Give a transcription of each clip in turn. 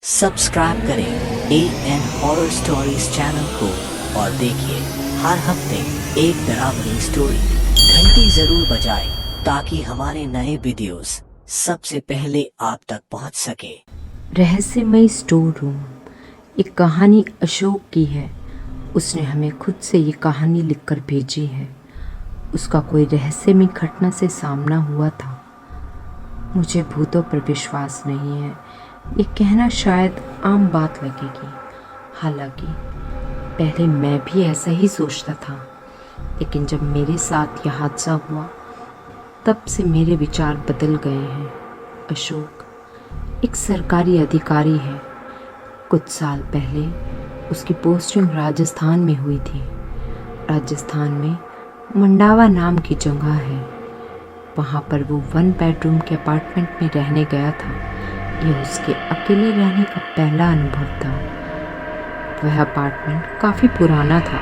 Subscribe करें N horror stories channel को और देखिए हर हफ्ते एक डरावनी स्टोरी। घंटी जरूर बजाएं ताकि हमारे नए वीडियोस सबसे पहले आप तक पहुंच सके। रहस्यमय स्टोर रूम। एक कहानी अशोक की है। उसने हमें खुद से ये कहानी लिखकर भेजी है। उसका कोई रहस्यमय घटना से सामना हुआ था। मुझे भूतों पर विश्वास नहीं है, ये कहना शायद आम बात लगेगी। हालांकि पहले मैं भी ऐसा ही सोचता था, लेकिन जब मेरे साथ यह हादसा हुआ तब से मेरे विचार बदल गए हैं। अशोक एक सरकारी अधिकारी है। कुछ साल पहले उसकी पोस्टिंग राजस्थान में हुई थी। राजस्थान में मंडावा नाम की जगह है। वहाँ पर वो 1 बेडरूम के अपार्टमेंट में रहने गया था। यह उसके अकेले रहने का पहला अनुभव था। वह अपार्टमेंट काफ़ी पुराना था।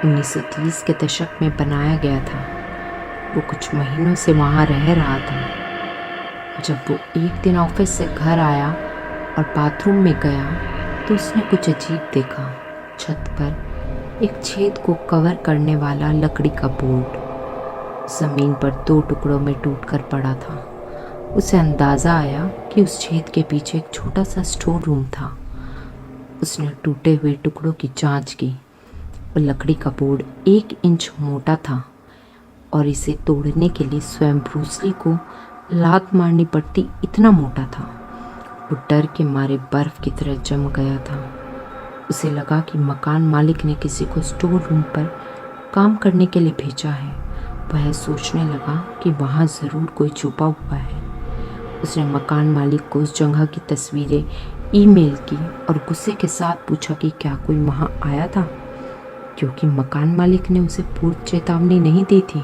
1930 के दशक में बनाया गया था। वो कुछ महीनों से वहाँ रह रहा था। जब वो एक दिन ऑफिस से घर आया और बाथरूम में गया तो उसने कुछ अजीब देखा। छत पर एक छेद को कवर करने वाला लकड़ी का बोर्ड ज़मीन पर 2 टुकड़ों में टूटकर पड़ा था। उसे अंदाज़ा आया कि उस छेद के पीछे एक छोटा सा स्टोर रूम था। उसने टूटे हुए टुकड़ों की जांच की और लकड़ी का बोर्ड 1 इंच मोटा था और इसे तोड़ने के लिए स्वयं ब्रूस ली को लात मारनी पड़ती, इतना मोटा था। वो डर के मारे बर्फ़ की तरह जम गया था। उसे लगा कि मकान मालिक ने किसी को स्टोर रूम पर काम करने के लिए भेजा है। वह सोचने लगा कि वहाँ ज़रूर कोई छुपा हुआ है। उसने मकान मालिक को उस जगह की तस्वीरें ईमेल की और गुस्से के साथ पूछा कि क्या कोई वहाँ आया था, क्योंकि मकान मालिक ने उसे पूर्व चेतावनी नहीं दी थी।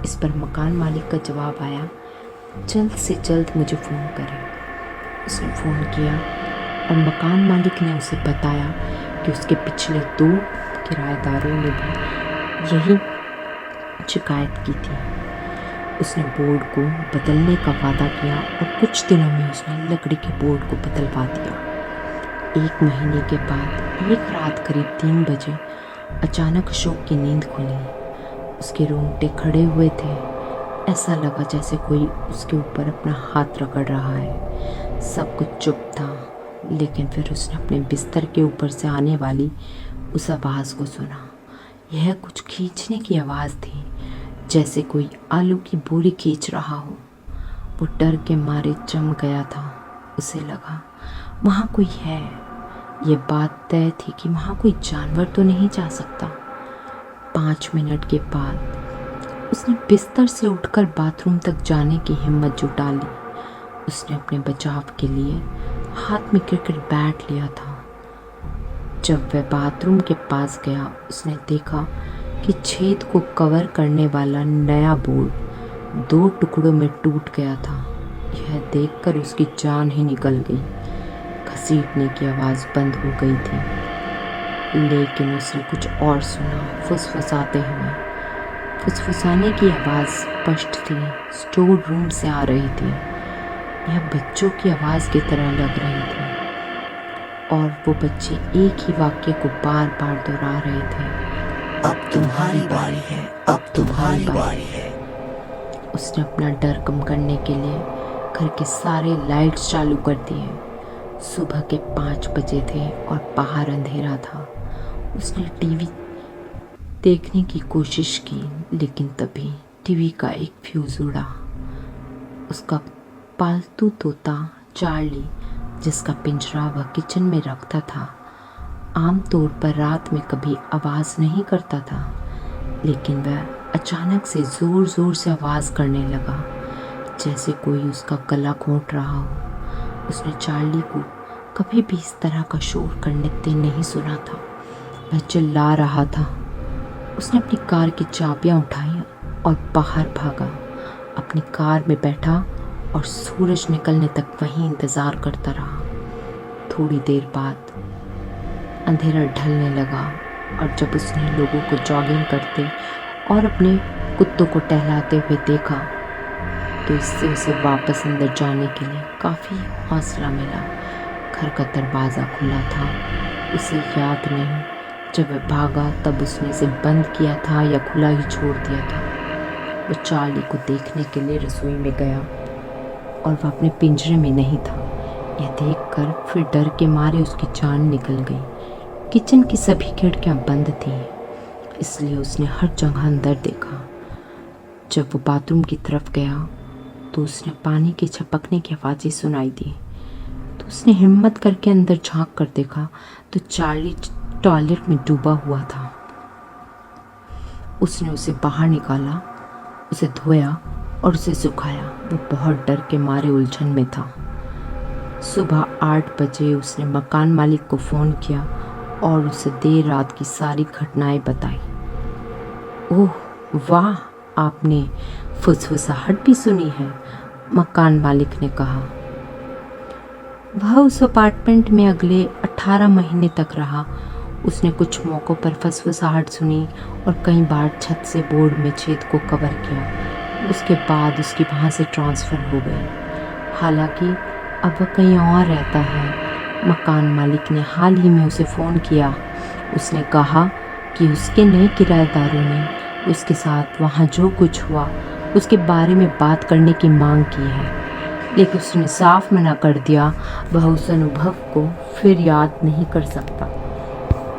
इस पर मकान मालिक का जवाब आया, जल्द से जल्द मुझे फ़ोन करें। उसने फ़ोन किया और मकान मालिक ने उसे बताया कि उसके पिछले 2 किराएदारों ने भी यही शिकायत की थी। उसने बोर्ड को बदलने का वादा किया और कुछ दिनों में उसने लकड़ी के बोर्ड को बदलवा दिया। 1 महीने के बाद एक रात करीब 3 बजे अचानक अशोक की नींद खुली। उसके रोंगटे खड़े हुए थे। ऐसा लगा जैसे कोई उसके ऊपर अपना हाथ रगड़ रहा है। सब कुछ चुप था, लेकिन फिर उसने अपने बिस्तर के ऊपर से आने वाली उस आवाज़ को सुना। यह कुछ खींचने की आवाज़ थी, जैसे कोई आलू की बोरी खींच रहा हो। वो डर के मारे जम गया था। उसे लगा वहाँ कोई है। ये बात तय थी कि वहाँ कोई जानवर तो नहीं जा सकता। 5 मिनट के बाद उसने बिस्तर से उठकर बाथरूम तक जाने की हिम्मत जुटा ली। उसने अपने बचाव के लिए हाथ में क्रिकेट बैट लिया था। जब वह बाथरूम के पास गया, उसने देखा कि छेद को कवर करने वाला नया बोर्ड 2 टुकड़ों में टूट गया था। यह देखकर उसकी जान ही निकल गई। घसीटने की आवाज़ बंद हो गई थी, लेकिन उसने कुछ और सुना। फुसफुसाते हुए फुसफुसाने की आवाज़ स्पष्ट थी, स्टोर रूम से आ रही थी। यह बच्चों की आवाज़ की तरह लग रही थी और वो बच्चे एक ही वाक्य को बार बार दोहरा रहे थे, अब तुम्हारी बारी है, अब तुम्हारी बारी है। उसने अपना डर कम करने के लिए घर के सारे लाइट्स चालू कर दिए। सुबह के 5 बजे थे और बाहर अंधेरा था। उसने टीवी देखने की कोशिश की, लेकिन तभी टीवी का एक फ्यूज़ उड़ा। उसका पालतू तोता चार्ली, जिसका पिंजरा वह किचन में रखता था, आमतौर पर रात में कभी आवाज़ नहीं करता था, लेकिन वह अचानक से ज़ोर ज़ोर से आवाज़ करने लगा, जैसे कोई उसका गला घोंट रहा हो। उसने चार्ली को कभी भी इस तरह का शोर करते नहीं सुना था। वह चिल्ला रहा था। उसने अपनी कार की चाबियां उठाई और बाहर भागा। अपनी कार में बैठा और सूरज निकलने तक वहीं इंतज़ार करता रहा। थोड़ी देर बाद अंधेरा ढलने लगा और जब उसने लोगों को जॉगिंग करते और अपने कुत्तों को टहलाते हुए देखा तो इससे उसे वापस अंदर जाने के लिए काफ़ी हौसला मिला। घर का दरवाज़ा खुला था। उसे याद नहीं जब वह भागा तब उसने इसे बंद किया था या खुला ही छोड़ दिया था। वह चार्ली को देखने के लिए रसोई में गया और वह अपने पिंजरे में नहीं था। यह देखकर फिर डर के मारे उसकी जान निकल गई। किचन की सभी खिड़कियां बंद थीं, इसलिए उसने हर जगह अंदर देखा। जब वो बाथरूम की तरफ गया तो उसने पानी के छपकने की आवाज़ें सुनाई दी। तो उसने हिम्मत करके अंदर झांक कर देखा तो चार्ली टॉयलेट में डूबा हुआ था। उसने उसे बाहर निकाला, उसे धोया और उसे सुखाया। वो बहुत डर के मारे उलझन में था। सुबह 8 बजे उसने मकान मालिक को फ़ोन किया और उसे देर रात की सारी घटनाएं बताई। ओह वाह, आपने फुसफुसाहट भी सुनी है, मकान मालिक ने कहा। वह उस अपार्टमेंट में अगले 18 महीने तक रहा। उसने कुछ मौक़ों पर फुसफुसाहट सुनी और कई बार छत से बोर्ड में छेद को कवर किया। उसके बाद उसकी वहाँ से ट्रांसफ़र हो गई। हालांकि अब वह कहीं और रहता है। मकान मालिक ने हाल ही में उसे फ़ोन किया। उसने कहा कि उसके नए किराएदारों ने उसके साथ वहाँ जो कुछ हुआ उसके बारे में बात करने की मांग की है, लेकिन उसने साफ मना कर दिया। वह उस अनुभव को फिर याद नहीं कर सकता।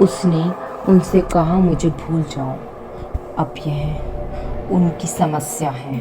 उसने उनसे कहा, मुझे भूल जाओ, अब यह उनकी समस्या है।